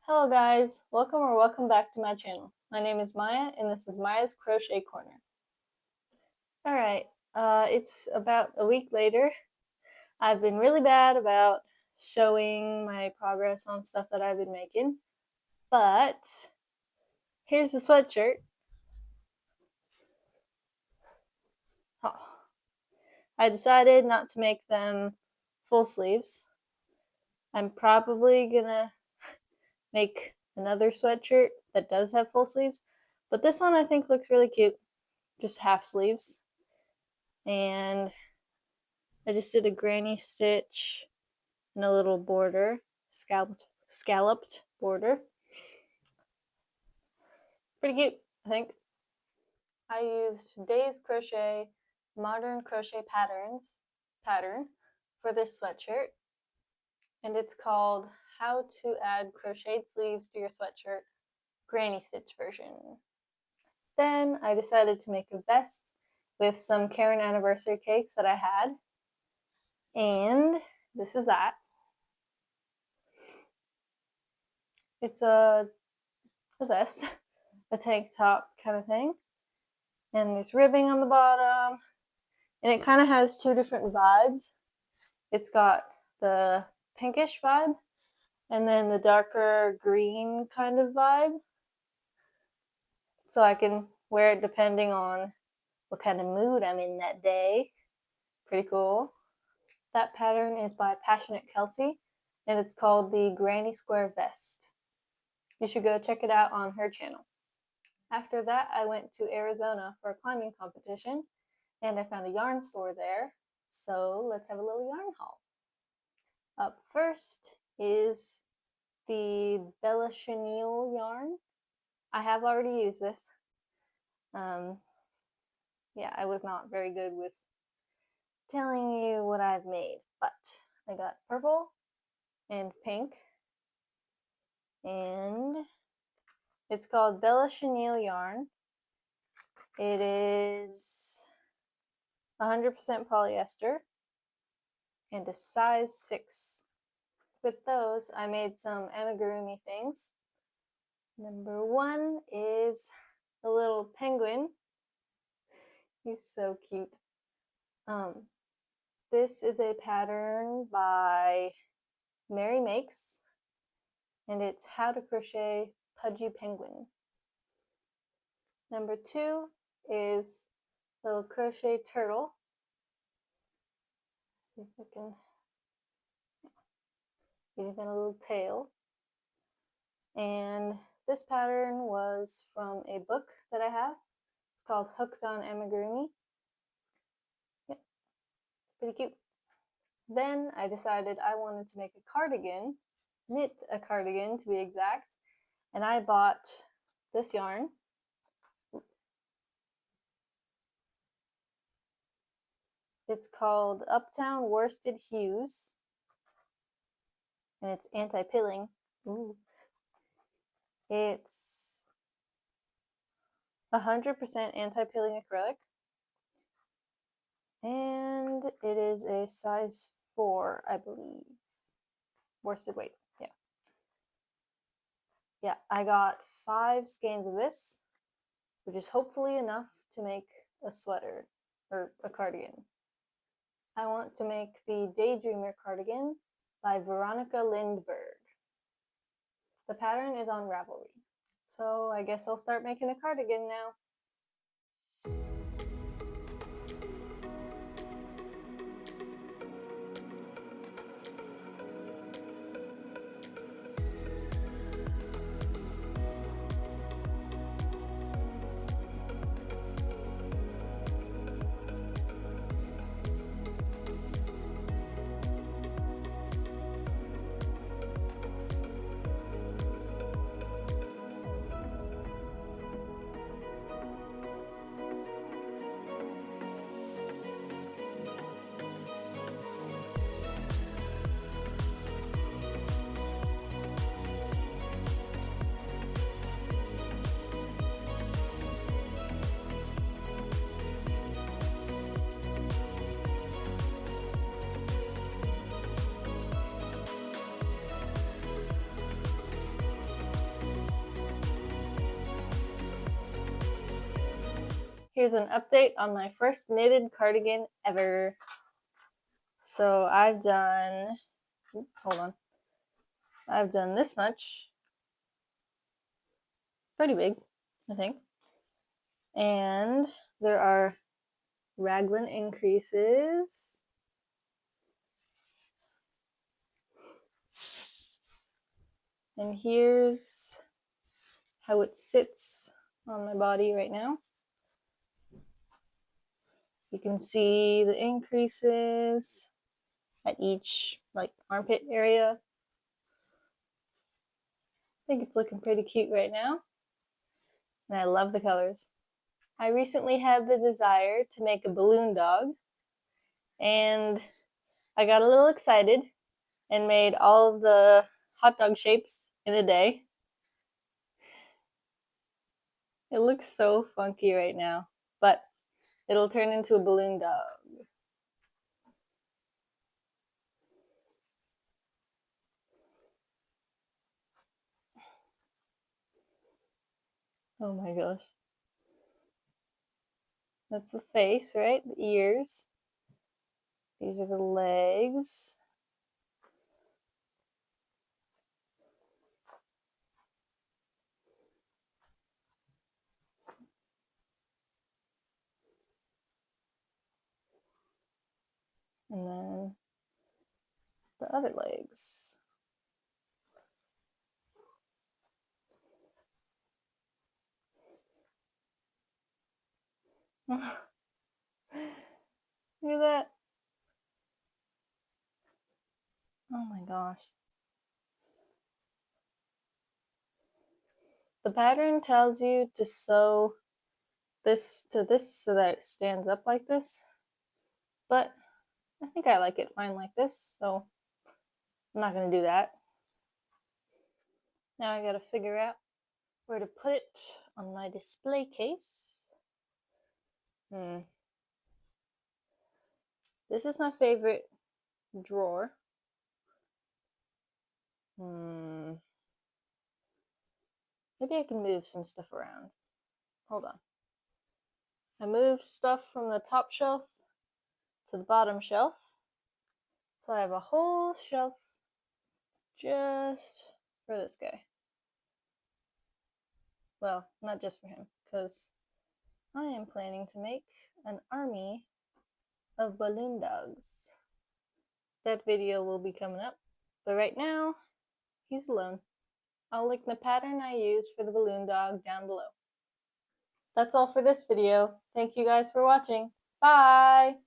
Hello guys, welcome back to my channel. My name is Maya and this is Maya's Crochet Corner. Alright, it's about a week later. I've been really bad about showing my progress on stuff that I've been making, but here's the sweatshirt. Oh, I decided not to make them full sleeves. I'm probably gonna make another sweatshirt that does have full sleeves, but this one I think looks really cute, just half sleeves. And I just did a granny stitch and a little border, scalloped border. Pretty cute, I think. I used Days Crochet Modern Crochet pattern for this sweatshirt, and it's called How to Add Crocheted Sleeves to Your Sweatshirt Granny Stitch version. Then I decided to make a vest with some Karen anniversary cakes that I had, and this is that. It's a vest, a tank top kind of thing, and there's ribbing on the bottom, and it kind of has two different vibes. It's got the pinkish vibe and then the darker green kind of vibe, so I can wear it depending on what kind of mood I'm in that day. Pretty cool. That pattern is by Passionate Kelsey, and it's called the Granny Square Vest. You should go check it out on her channel. After that, I went to Arizona for a climbing competition, and I found a yarn store there, so let's have a little yarn haul. Up first is the Bella Chenille yarn. I have already used this. Yeah, I was not very good with telling you what I've made, but I got purple and pink, and it's called Bella Chenille yarn. It is 100% polyester and a size 6. With those, I made some amigurumi things. Number 1 is a little penguin. He's so cute. This is a pattern by Mary Makes, and it's How to Crochet Pudgy Penguin. Number 2 is a little crochet turtle. Let's see if I can even a little tail. And this pattern was from a book that I have. It's called Hooked on Amigurumi. Yep, pretty cute. Then I decided I wanted to make a cardigan, knit a cardigan to be exact, and I bought this yarn. It's called Uptown Worsted Hues, and it's anti-pilling. Ooh. It's 100% anti-pilling acrylic, and it is a size 4, I believe. Worsted weight, yeah. Yeah, I got 5 skeins of this, which is hopefully enough to make a sweater or a cardigan. I want to make the Daydreamer cardigan by Veronica Lindberg. The pattern is on Ravelry. So I guess I'll start making a cardigan now. Here's an update on my first knitted cardigan ever. So I've done, hold on, I've done this much, pretty big, I think, and there are raglan increases, and here's how it sits on my body right now. You can see the increases at each armpit area. I think it's looking pretty cute right now, and I love the colors. I recently had the desire to make a balloon dog, and I got a little excited and made all of the hot dog shapes in a day. It looks so funky right now, but it'll turn into a balloon dog. Oh my gosh. That's the face, right? The ears. These are the legs. And then the other legs. Look at that. Oh my gosh. The pattern tells you to sew this to this so that it stands up like this, but I think I like it fine like this, so I'm not going to do that. Now I got to figure out where to put it on my display case. This is my favorite drawer. Maybe I can move some stuff around. Hold on. I moved stuff from the top shelf to the bottom shelf. So I have a whole shelf just for this guy. Well, not just for him, because I am planning to make an army of balloon dogs. That video will be coming up, but right now, he's alone. I'll link the pattern I used for the balloon dog down below. That's all for this video. Thank you guys for watching. Bye!